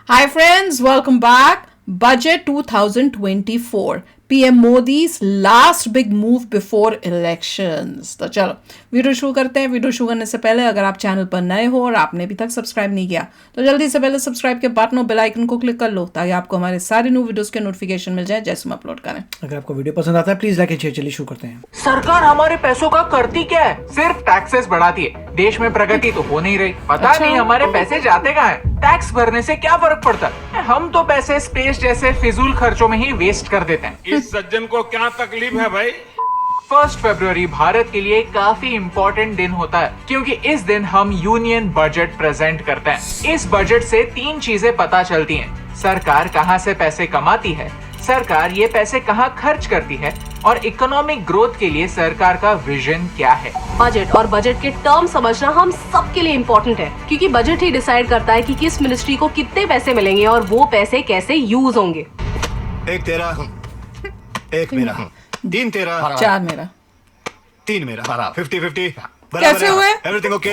Hi friends, welcome back. Budget 2024. PM Modi's last big move before elections. तो चलो video शुरू करते हैं। वीडियो शुरू करने से पहले अगर आप चैनल पर नए हो और आपने अभी तक सब्सक्राइब नहीं किया तो जल्दी से पहले सब्सक्राइब के बटन और बेल आइकन को क्लिक कर लो ताकि आपको हमारे सारे न्यू वीडियोस के नोटिफिकेशन मिल जाए जैसे हम अपलोड करें। अगर आपको वीडियो पसंद आता है प्लीज लाइक एंड शेयर। चलिए शुरू करते हैं। सरकार हमारे पैसों का करती क्या है? सिर्फ टैक्सेस बढ़ाती है। देश में प्रगति तो हो नहीं रही। पता नहीं हमारे पैसे जाते कहाँ हैं? टैक्स भरने से क्या फर्क पड़ता है? हम तो पैसे स्पेस जैसे फिजूल खर्चों में ही वेस्ट कर देते हैं। इस सज्जन को क्या तकलीफ है भाई? 1 फरवरी भारत के लिए काफी इम्पोर्टेंट दिन होता है क्योंकि इस दिन हम यूनियन बजट प्रेजेंट करते हैं। इस बजट से 3 चीजें पता चलती हैं। सरकार कहां से पैसे कमाती है, सरकार ये पैसे कहां खर्च करती है और इकोनॉमिक ग्रोथ के लिए सरकार का विजन क्या है। बजट और बजट के टर्म समझना हम सबके लिए इम्पोर्टेंट है क्योंकि बजट ही डिसाइड करता है कि किस मिनिस्ट्री को कितने पैसे मिलेंगे और वो पैसे कैसे यूज होंगे। एक तेरा, एक मेरा, 3 तेरा, 4 मेरा, 3 मेरा, 50-50। कैसे हुए? Everything okay?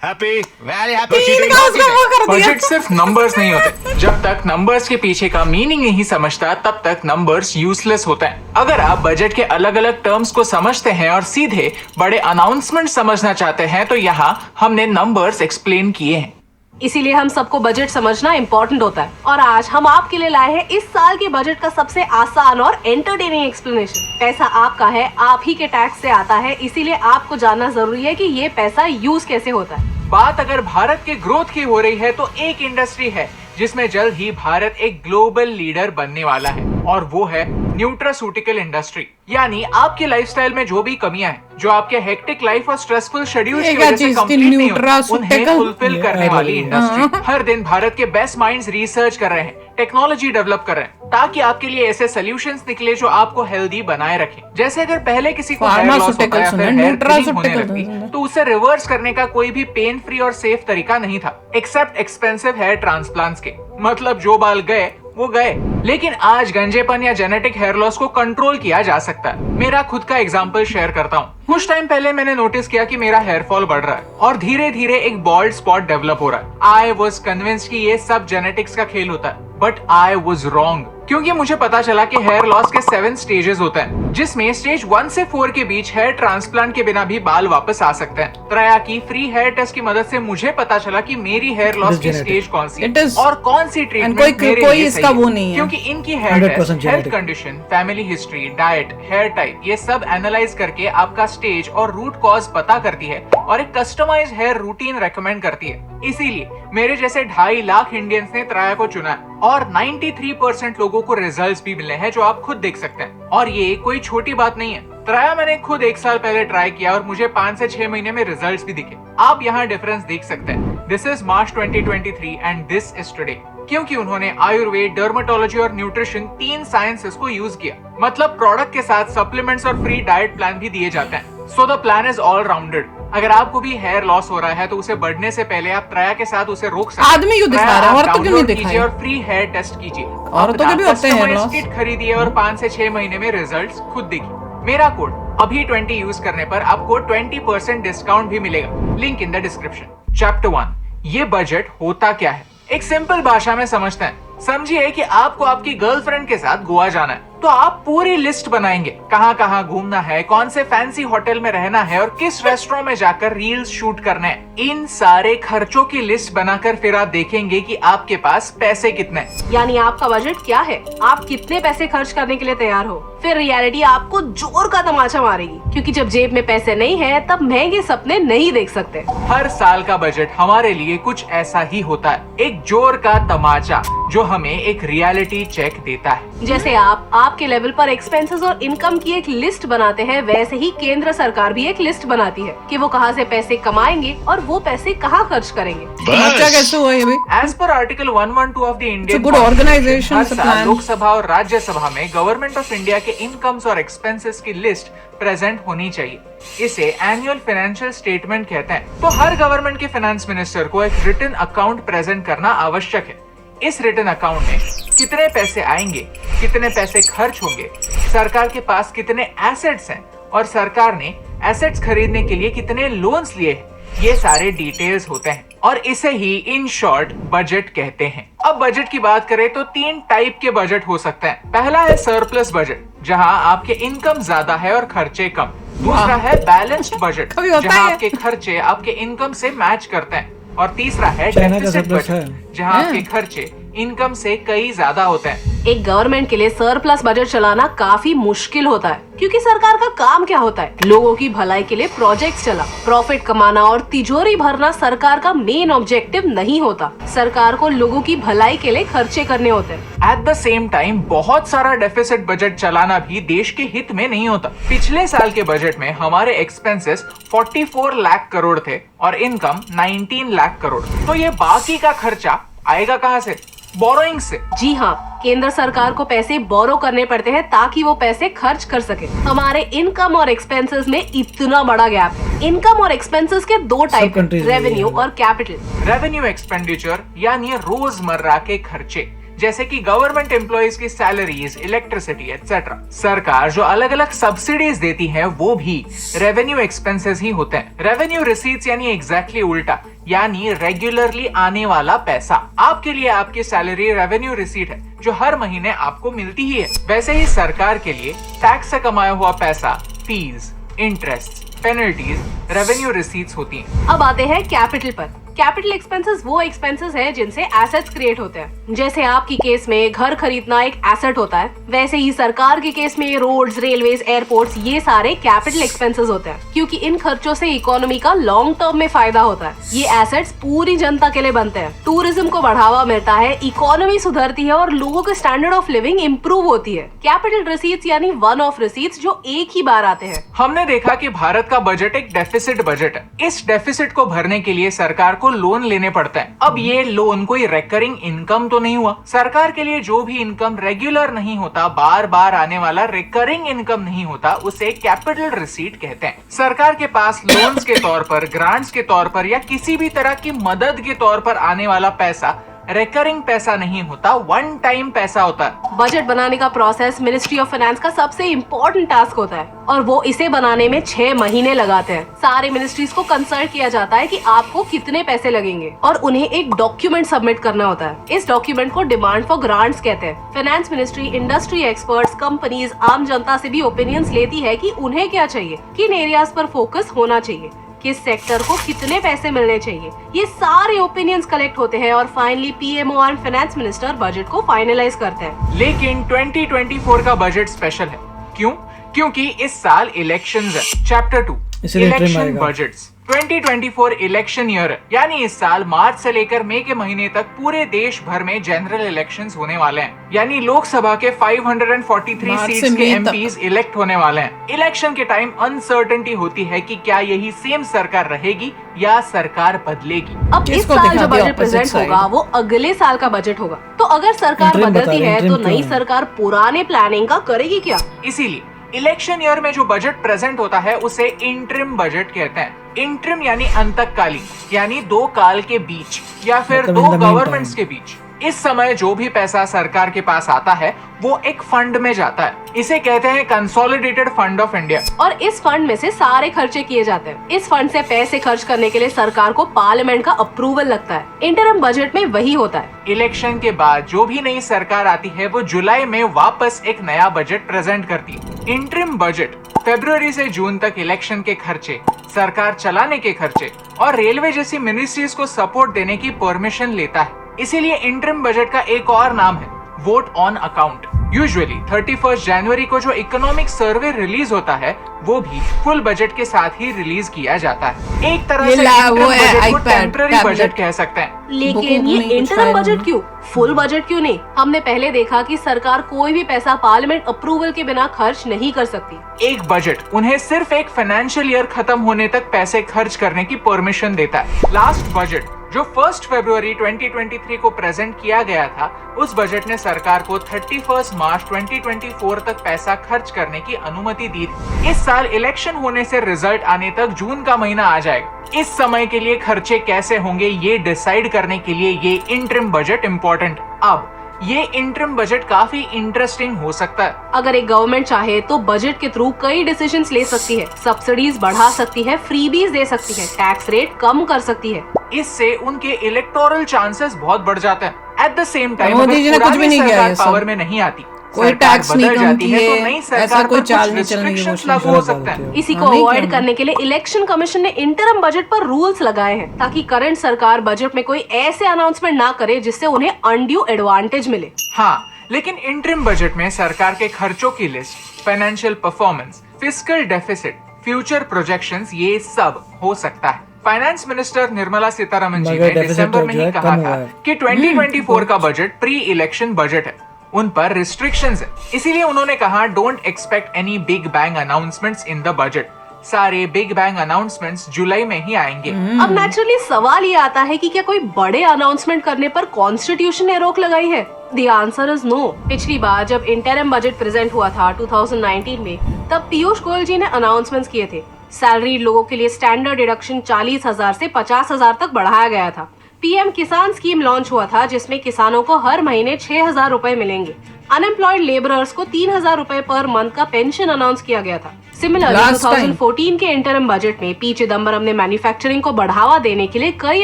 हैप्पी, वेरी तीन का उसका वो कर दिया। बजट सिर्फ नंबर्स नहीं होते। जब तक नंबर्स के पीछे का मीनिंग नहीं समझता तब तक नंबर्स यूजलेस होता है। अगर आप बजट के अलग अलग टर्म्स को समझते हैं और सीधे बड़े अनाउंसमेंट समझना चाहते हैं तो यहाँ हमने नंबर्स एक्सप्लेन किए हैं। इसीलिए हम सबको बजट समझना इम्पोर्टेंट होता है और आज हम आपके लिए लाए हैं इस साल के बजट का सबसे आसान और एंटरटेनिंग एक्सप्लेनेशन। पैसा आपका है, आप ही के टैक्स से आता है, इसीलिए आपको जानना जरूरी है कि ये पैसा यूज कैसे होता है। बात अगर भारत के ग्रोथ की हो रही है तो एक इंडस्ट्री है जिसमें जल्द ही भारत एक ग्लोबल लीडर बनने वाला है और वो है न्यूट्रास्यूटिकल इंडस्ट्री। यानी आपके लाइफस्टाइल में जो भी कमियां हैं, जो आपके हेक्टिक लाइफ और स्ट्रेसफुल शेड्यूल की वजह से कंप्लीट नहीं होती, उन्हें फुलफिल करने वाली इंडस्ट्री। हर दिन भारत के बेस्ट माइंड्स रिसर्च कर रहे हैं, टेक्नोलॉजी डेवलप कर रहे हैं ताकि आपके लिए ऐसे सॉल्यूशंस निकले जो आपको हेल्दी बनाए रखें। जैसे अगर पहले किसी को हेयर लॉस होता है या फिर हेयर थिनिंग होने लगती तो उसे रिवर्स करने का कोई भी पेन फ्री और सेफ तरीका नहीं था एक्सेप्ट एक्सपेंसिव हेयर ट्रांसप्लांट्स के। मतलब जो बाल गए वो गए, लेकिन आज गंजेपन या जेनेटिक हेयर लॉस को कंट्रोल किया जा सकता है। मेरा खुद का एग्जांपल शेयर करता हूँ। कुछ टाइम पहले मैंने नोटिस किया कि मेरा हेयर फॉल बढ़ रहा है और धीरे धीरे एक बॉल्ड स्पॉट डेवलप हो रहा है। आई वाज कन्विंस्ड कि ये सब जेनेटिक्स का खेल होता है, बट आई वाज रॉन्ग क्योंकि मुझे पता चला कि हेयर लॉस के 7 स्टेजेस होते हैं जिसमें स्टेज 1 से 4 के बीच हेयर ट्रांसप्लांट के बिना भी बाल वापस आ सकते हैं। त्रया की फ्री हेयर टेस्ट की मदद से मुझे पता चला कि मेरी हेयर लॉस की स्टेज कौन सी है और कौन सी ट्रीटमेंट मेरे लिए इसका वो नहीं है क्योंकि इनकी hair test, health condition, family history, diet, hair type ये सब एनालाइज करके आपका स्टेज और रूट कॉज पता करती है और एक कस्टमाइज्ड हेयर रूटीन रेकमेंड करती है। इसीलिए मेरे जैसे 2.5 लाख इंडियंस ने त्रया को चुना है और 93% लोगों को रिजल्ट्स भी मिले हैं जो आप खुद देख सकते हैं। और ये कोई छोटी बात नहीं है। त्रया मैंने खुद 1 साल पहले ट्राई किया और मुझे 5 से 6 महीने में रिजल्ट्स भी दिखे। आप यहाँ डिफरेंस देख सकते हैं। This is March 2023 and this is today. क्योंकि उन्होंने आयुर्वेद, डर्मेटोलॉजी और न्यूट्रिशन 3 साइंसेस को यूज किया। मतलब प्रोडक्ट के साथ सप्लीमेंट्स और फ्री डाइट प्लान भी दिए जाते हैं। So the plan is all rounded. अगर आपको भी हेयर लॉस हो रहा है तो उसे बढ़ने से पहले आप त्रया के साथ उसे रोक सकते हैं। आदमी क्यों दिखा रहा है? औरतों क्यों नहीं दिखाई? और फ्री हेयर टेस्ट कीजिए। औरतों के भी होते हैं हेयर लॉस। किट खरीदिए और 5 से 6 महीने में रिजल्ट्स खुद देखिए। मेरा कोड अभी 20 यूज करने पर आपको 20% डिस्काउंट भी मिलेगा। Link in the description. Chapter 1, ये बजट होता क्या है? एक सिंपल भाषा में समझते हैं। समझिए कि आपको आपकी गर्लफ्रेंड के साथ गोवा जाना है तो आप पूरी लिस्ट बनाएंगे, कहाँ कहाँ घूमना है, कौन से फैंसी होटल में रहना है और किस रेस्टोरेंट में जाकर रील्स शूट करने हैं। इन सारे खर्चों की लिस्ट बनाकर फिर आप देखेंगे कि आपके पास पैसे कितने हैं। यानी आपका बजट क्या है, आप कितने पैसे खर्च करने के लिए तैयार हो। फिर रियलिटी आपको जोर का तमाचा मारेगी क्योंकि जब जेब में पैसे नहीं है तब महंगे सपने नहीं देख सकते। हर साल का बजट हमारे लिए कुछ ऐसा ही होता है, एक जोर का तमाचा जो हमें एक रियलिटी चेक देता है। जैसे आपके लेवल पर एक्सपेंसेस और इनकम की एक लिस्ट बनाते हैं, वैसे ही केंद्र सरकार भी एक लिस्ट बनाती है कि वो कहां से पैसे कमाएंगे और वो पैसे कहां खर्च करेंगे। अच्छा कैसे हुआ ये भी? As per article 112 of the Indian good organization plan. Lok Sabha और राज्यसभा में गवर्नमेंट ऑफ इंडिया के इनकम्स और एक्सपेंसेस की लिस्ट प्रेजेंट होनी चाहिए। इसे एनुअल फाइनेंशियल स्टेटमेंट कहते हैं। तो हर गवर्नमेंट के फाइनेंस मिनिस्टर को एक रिटन अकाउंट प्रेजेंट करना आवश्यक है। इस रिटन अकाउंट में कितने पैसे आएंगे, कितने पैसे खर्च होंगे, सरकार के पास कितने एसेट्स हैं और सरकार ने एसेट्स खरीदने के लिए कितने लोन्स लिए हैं, ये सारे डिटेल्स होते हैं और इसे ही इन शॉर्ट बजट कहते हैं। अब बजट की बात करें तो 3 टाइप के बजट हो सकते हैं। पहला है सरप्लस बजट, जहां आपके इनकम ज्यादा है और खर्चे कम। दूसरा है बैलेंस्ड बजट, कभी होता जहां है। आपके खर्चे आपके इनकम से मैच करते हैं। और तीसरा है चाइना का डेफिसिट सरप्लस है। बजट, जहां आपके खर्चे इनकम से कई ज्यादा होते हैं। एक गवर्नमेंट के लिए सरप्लस बजट चलाना काफी मुश्किल होता है, क्योंकि सरकार का काम क्या होता है, लोगों की भलाई के लिए प्रोजेक्ट्स चला, प्रॉफिट कमाना और तिजोरी भरना सरकार का मेन ऑब्जेक्टिव नहीं होता। सरकार को लोगों की भलाई के लिए खर्चे करने होते हैं। एट द सेम टाइम बहुत सारा डेफिसिट बजट चलाना भी देश के हित में नहीं होता। पिछले साल के बजट में हमारे एक्सपेंसेस 44 लाख करोड़ थे और इनकम 19 लाख करोड़। तो ये बाकी का खर्चा आएगा कहां से? बोरोइंग से। जी हाँ, केंद्र सरकार को पैसे बोरो करने पड़ते हैं ताकि वो पैसे खर्च कर सके। हमारे इनकम और एक्सपेंसेस में इतना बड़ा गैप है। इनकम और एक्सपेंसेस के 2 टाइप, countries में रेवेन्यू यही है। और कैपिटल। रेवेन्यू एक्सपेंडिचर यानी रोजमर्रा के खर्चे, जैसे कि गवर्नमेंट एम्प्लॉइज की सैलरीज, इलेक्ट्रिसिटी एटसेट्रा। सरकार जो अलग अलग सब्सिडीज देती है वो भी रेवेन्यू एक्सपेंसेस ही होते हैं। रेवेन्यू रिसीट्स यानी एग्जैक्टली उल्टा, यानी रेगुलरली आने वाला पैसा। आपके लिए आपकी सैलरी रेवेन्यू रिसीट है जो हर महीने आपको मिलती ही है। वैसे ही सरकार के लिए टैक्स से कमाया हुआ पैसा, fees, interest, penalties revenue receipts होती हैं। अब आते हैं कैपिटल पर। कैपिटल एक्सपेंसेस वो एक्सपेंसेस है जिनसे एसेट्स क्रिएट होते हैं। जैसे आपकी केस में घर खरीदना एक एसेट होता है, वैसे ही सरकार के केस में रोड्स, रेलवेज, एयरपोर्ट्स ये सारे कैपिटल एक्सपेंसेस होते हैं, क्योंकि इन खर्चों से इकोनॉमी का लॉन्ग टर्म में फायदा होता है। ये एसेट्स पूरी जनता के लिए बनते हैं। टूरिज्म को बढ़ावा मिलता है, इकोनॉमी सुधरती है और लोगों के स्टैंडर्ड ऑफ लिविंग इम्प्रूव होती है। कैपिटल रिसीट्स यानी वन ऑफ रिसीट्स जो एक ही बार आते हैं। हमने देखा कि भारत का बजट एक डेफिसिट बजट है। इस डेफिसिट को भरने के लिए सरकार को लोन लेने पड़ता है। अब ये लोन कोई रेकरिंग इनकम तो नहीं हुआ। सरकार के लिए जो भी इनकम रेगुलर नहीं होता, बार बार आने वाला रेकरिंग इनकम नहीं होता, उसे कैपिटल रिसीट कहते हैं। सरकार के पास लोन्स के तौर पर, ग्रांट्स के तौर पर या किसी भी तरह की मदद के तौर पर आने वाला पैसा रेकरिंग पैसा नहीं होता, वन टाइम पैसा होता है। बजट बनाने का प्रोसेस मिनिस्ट्री ऑफ फाइनेंस का सबसे इम्पोर्टेंट टास्क होता है और वो इसे बनाने में 6 महीने लगाते हैं। सारे मिनिस्ट्रीज को कंसल्ट किया जाता है कि आपको कितने पैसे लगेंगे और उन्हें एक डॉक्यूमेंट सबमिट करना होता है। इस डॉक्यूमेंट को डिमांड फॉर ग्रांट्स कहते हैं। Finance ministry industry experts, companies, आम जनता से भी ओपिनियंस लेती है कि उन्हें क्या चाहिए, किन एरियाज पर फोकस होना चाहिए, किस सेक्टर को कितने पैसे मिलने चाहिए। ये सारे ओपिनियंस कलेक्ट होते हैं और finally PMO and finance minister budget को फाइनलाइज करते हैं। लेकिन 2024 का बजट स्पेशल है। क्यों? क्योंकि इस साल इलेक्शंस है। चैप्टर 2 इसलिए interim इलेक्शन आएगा। बजट्स। 2024 इलेक्शन ईयर है, यानी इस साल मार्च से लेकर मई के महीने तक पूरे देश भर में जनरल इलेक्शंस होने वाले हैं। यानी लोकसभा के 543 मार्च से सीट्स के मई तक। एमपीज इलेक्ट होने वाले हैं। इलेक्शन के टाइम अनसर्टेनिटी होती है कि क्या यही सेम सरकार रहेगी या सरकार बदलेगी। अब इस किसको साल दिखा जो दिया बजट opposite प्रेजेंट side? होगा वो अगले साल का बजट होगा। तो अगर सरकार Interim बता बदलती रहे हैं, है तो interim नई क्यों है? सरकार पुराने प्लानिंग का करेगी क्या? इसीलिए इलेक्शन ईयर में जो बजट प्रेजेंट होता है उसे इंटरिम बजट कहते हैं। इंटरिम यानी अंतकालीन, यानी 2 काल के बीच या फिर मतलब 2 in the meantime। गवर्नमेंट्स के बीच। इस समय जो भी पैसा सरकार के पास आता है वो एक फंड में जाता है। इसे कहते हैं कंसोलिडेटेड फंड ऑफ इंडिया। और इस फंड में से सारे खर्चे किए जाते हैं। इस फंड से पैसे खर्च करने के लिए सरकार को पार्लियामेंट का अप्रूवल लगता है। इंटरिम बजट में वही होता है। इलेक्शन के बाद जो भी नई सरकार आती है वो जुलाई में वापस एक नया बजट प्रेजेंट करती है। इंटरिम बजट फरवरी से जून तक इलेक्शन के खर्चे, सरकार चलाने के खर्चे और रेलवे जैसी मिनिस्ट्रीज को सपोर्ट देने की परमिशन लेता है। इसीलिए इंटरिम बजट का एक और नाम है वोट ऑन अकाउंट। यूजुअली 31 जनवरी को जो इकोनॉमिक सर्वे रिलीज होता है वो भी फुल बजट के साथ ही रिलीज किया जाता है। एक तरह ये से वो इंटरिम है, बजट को iPad, टेम्पररी tablet। बजट कह सकते हैं। लेकिन बुक ये में कुछ इंटरिम फायदा बजट नहीं। क्यों, फुल बजट क्यों नहीं? हमने पहले देखा कि सरकार कोई भी पैसा पार्लियामेंट अप्रूवल के बिना खर्च नहीं कर सकती। एक बजट उन्हें सिर्फ एक फाइनेंशियल ईयर खत्म होने तक पैसे खर्च करने की परमिशन देता है। लास्ट बजट जो 1 फरवरी 2023 को प्रेजेंट किया गया था, उस बजट ने सरकार को 31 मार्च 2024 तक पैसा खर्च करने की अनुमति दी थी। इस साल इलेक्शन होने से रिजल्ट आने तक जून का महीना आ जाएगा। इस समय के लिए खर्चे कैसे होंगे ये डिसाइड करने के लिए ये इंटरिम बजट इम्पोर्टेंट। अब ये इंटरिम बजट काफी इंटरेस्टिंग हो सकता है। अगर एक गवर्नमेंट चाहे तो बजट के थ्रू कई डिसीजंस ले सकती है, सब्सिडीज बढ़ा सकती है, फ्रीबीज दे सकती है, टैक्स रेट कम कर सकती है। इससे उनके इलेक्टोरल चांसेस बहुत बढ़ जाते हैं। At the same time Modi ji ने कुछ भी नहीं किया है, पावर में नहीं आती, कोई टैक्स नहीं कम किए, तो नई सरकार ऐसा कोई पर चाल कुछ नहीं चलने की restrictions कोशिश लागू हो सकता है। इसी को नहीं अवॉइड किया। करने के लिए इलेक्शन कमीशन ने इंटरम बजट पर रूल्स लगाए हैं ताकि करंट सरकार बजट में कोई ऐसे अनाउंसमेंट ना करे जिससे उन्हें अनड्यू एडवांटेज मिले। हाँ, लेकिन इंटरिम बजट में सरकार के खर्चों की list, financial performance, fiscal deficit, future projections, ये सब हो सकता है। फाइनेंस मिनिस्टर निर्मला सीतारमण जी मगर ने deficit दिसंबर जो में है ही कम कहा हुआ था है। कि 2024 का बजट प्री इलेक्शन बजट है, उन पर रिस्ट्रिक्शंस है। इसीलिए उन्होंने कहा don't expect any big bang announcements in the budget. सारे बिग बैंग अनाउंसमेंट्स जुलाई में ही आएंगे। अब नेचुरली सवाल ये आता है कि क्या कोई बड़े अनाउंसमेंट करने पर कॉन्स्टिट्यूशन ने रोक लगाई है? The answer is no। पिछली बार जब इंटरिम बजट प्रेजेंट हुआ था 2019 में, तब पीयूष गोयल जी ने अनाउंसमेंट्स किए थे। सैलरी लोगों के लिए स्टैंडर्ड डिडक्शन 40,000 से 50,000 तक बढ़ाया गया था। पीएम किसान स्कीम लॉन्च हुआ था जिसमें किसानों को हर महीने 6,000 रुपए मिलेंगे। अनएम्प्लॉयड लेबरर्स को 3,000 रुपए पर मंथ का पेंशन अनाउंस किया गया था। सिमिलरली 2014 के इंटरिम बजट में पी चिदम्बरम ने मैन्युफैक्चरिंग को बढ़ावा देने के लिए कई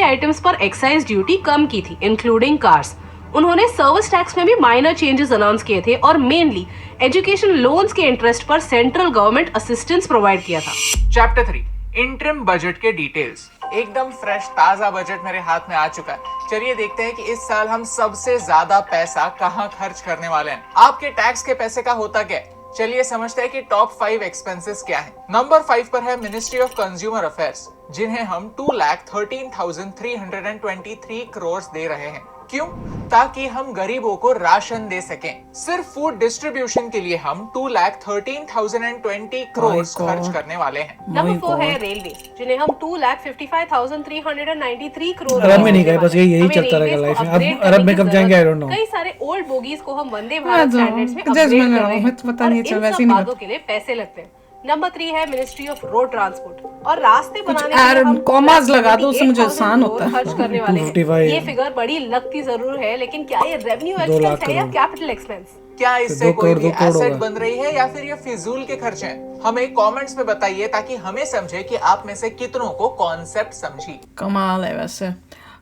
आइटम्स पर एक्साइज ड्यूटी कम की थी, इंक्लूडिंग कार्स। उन्होंने सर्विस टैक्स में भी माइनर चेंजेस अनाउंस किए थे और मेनली एजुकेशन लोन्स के इंटरेस्ट पर सेंट्रल गवर्नमेंट असिस्टेंस प्रोवाइड किया था। चैप्टर 3 इंटरिम बजट के डिटेल्स। एकदम फ्रेश ताजा बजट मेरे हाथ में आ चुका है। चलिए देखते हैं कि इस साल हम सबसे ज्यादा पैसा कहां खर्च करने वाले हैं। आपके टैक्स के पैसे का होता क्या है? चलिए समझते हैं कि टॉप 5 एक्सपेंसेस क्या हैं। नंबर 5 पर है मिनिस्ट्री ऑफ कंज्यूमर अफेयर्स, जिन्हें हम 2,13,323 करोड़ दे रहे हैं। क्यों? ताकि हम गरीबों को राशन दे सकें। सिर्फ फूड डिस्ट्रीब्यूशन के लिए हम 2,13,020 करोड़ खर्च करने वाले हैं। नंबर 4 है रेलवे, जिन्हें हम 2,55,393 करोड़। अरब में नहीं गए, बस यही चलता रहेगा लाइफ में। अब अरब में कब जाएंगे आई डोंट नो। कई सारे ओल्ड बोगीज को हम वंदे भारत हाँ, स्टैंडर्ड्स में जज अपग्रेड बन कर रहा रहे हूँ, हैं मैं तो पता नहीं और चल, इन वैसे सब ही नहीं बातों के लिए पैसे लगते हैं। नंबर 3 है मिनिस्ट्री ऑफ रोड ट्रांसपोर्ट, और रास्ते बनाने के लिए हम कॉमास लगा दो, उससे मुझे आसान होता है। खर्च करने वाले हैं। 255 ये फिगर बड़ी लगती जरूर है, लेकिन क्या ये रेवेन्यू एक्सपेंस है या कैपिटल एक्सपेंस? क्या इससे 2 कोई करोड़, भी 2 करोड़ एसेट होगा। बन रही है या फिर ये फिजूल के खर्चे हैं? हमें कमेंट्स में बताइए ताकि हमें समझे कि आप में से कितनों को कॉन्सेप्ट समझी। कमाल है। वैसे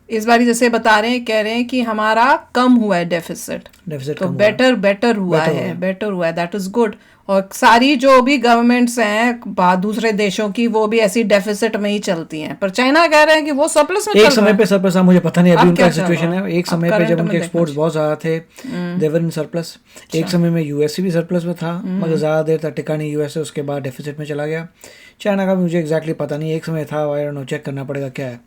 इस बारी जैसे बता रहे हैं, कह रहे हैं कि हमारा कम हुआ है डेफिसिट, तो बेटर हुआ है, दैट इज गुड। और सारी जो भी गवर्नमेंट्स हैं दूसरे देशों की, वो भी ऐसी डेफिसिट में ही चलती हैं। पर चाइना कह रहे हैं कि वो सरप्लस में एक समय पे सरप्लस, मुझे पता नहीं अभी उनका सिचुएशन है। एक समय पे जब उनके एक्सपोर्ट्स बहुत ज्यादा थे, देवर इन सरप्लस। एक समय में यूएसए भी सरप्लस में था, मगर ज्यादा देर तक टिका नहीं यूएसए, उसके बाद डेफिसिट में चला गया। चाइना का मुझे एग्जैक्टली पता नहीं, एक समय था, आई डोंट नो, चेक करना पड़ेगा क्या है।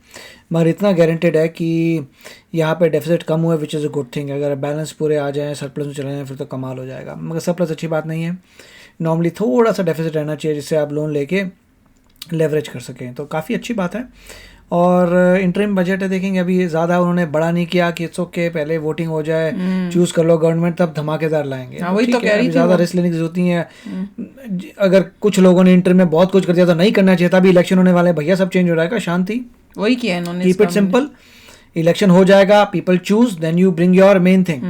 मगर इतना गारंटेड है कि यहाँ पे डेफिसिट कम हुआ है, which is a good thing. अगर बैलेंस पूरे आ जाएँ, सरप्लस में चले जाएँ, फिर तो कमाल हो जाएगा। मगर सरप्लस अच्छी बात नहीं है। नॉर्मली थोड़ा सा डेफिसिट रहना चाहिए जिससे आप लोन लेके लेवरेज कर सकें, तो काफ़ी अच्छी बात है। और इंटरिम बजट है, देखेंगे अभी ज़्यादा उन्होंने बड़ा नहीं किया कि इट्स ओके, पहले वोटिंग हो जाए, चूज़ कर लो गवर्नमेंट, तब धमाकेदार लाएंगे। वही तो कह रही थी, ज़्यादा रिस्क लेने की जरूरत नहीं है। अगर कुछ लोगों ने इंटरिम में बहुत कुछ कर दिया तो नहीं करना चाहिए था। अभी इलेक्शन होने वाले, भैया सब चेंज हो जाएगा, शांति, वही किया इन्होंने। Keep it simple. इलेक्शन हो जाएगा, people choose, then you bring your main thing.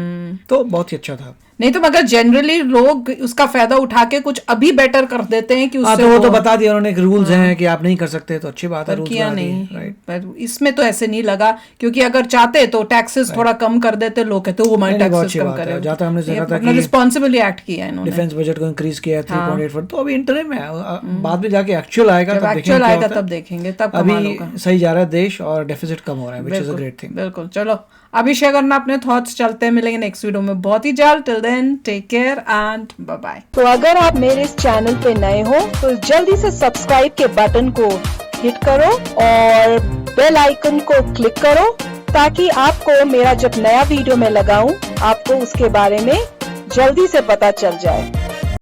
तो बहुत ही अच्छा था। नहीं तो मगर जनरली लोग उसका फायदा उठा के कुछ अभी बेटर कर देते हैं कि उससे वो तो बता दिया उन्होंने कि रूल्स हैं कि आप नहीं कर सकते, तो अच्छी बात है। रूल्स किया नहीं, राइट। पर इसमें तो ऐसे नहीं लगा, क्योंकि अगर चाहते तो टैक्सेस थोड़ा कम कर देते, लोग कहते वो हमारे टैक्सेस कम करे। जहाँ तक हमने देखा था कि रिस्पॉन्सिबली एक्ट किया है इन्होंने, डिफेंस बजट को इंक्रीज किया 3.8, तो अभी इंटरिम है, बाद में जाके एक्चुअल आएगा, जब एक्चुअल आएगा तब देखेंगे, तब कमाल होगा। अभी सही जा रहा है देश और डेफिसिट कम हो रहा है, which is a great thing. बिल्कुल। चलो अभी शेयर करना अपने थॉट्स, चलते हैं, मिलेंगे नेक्स्ट वीडियो में बहुत ही जल्द। Till then take care and bye bye. तो अगर आप मेरे इस चैनल पे नए हो तो जल्दी से सब्सक्राइब के बटन को हिट करो और बेल आइकन को क्लिक करो, ताकि आपको मेरा जब नया वीडियो मैं लगाऊं आपको उसके बारे में जल्दी से पता चल जाए।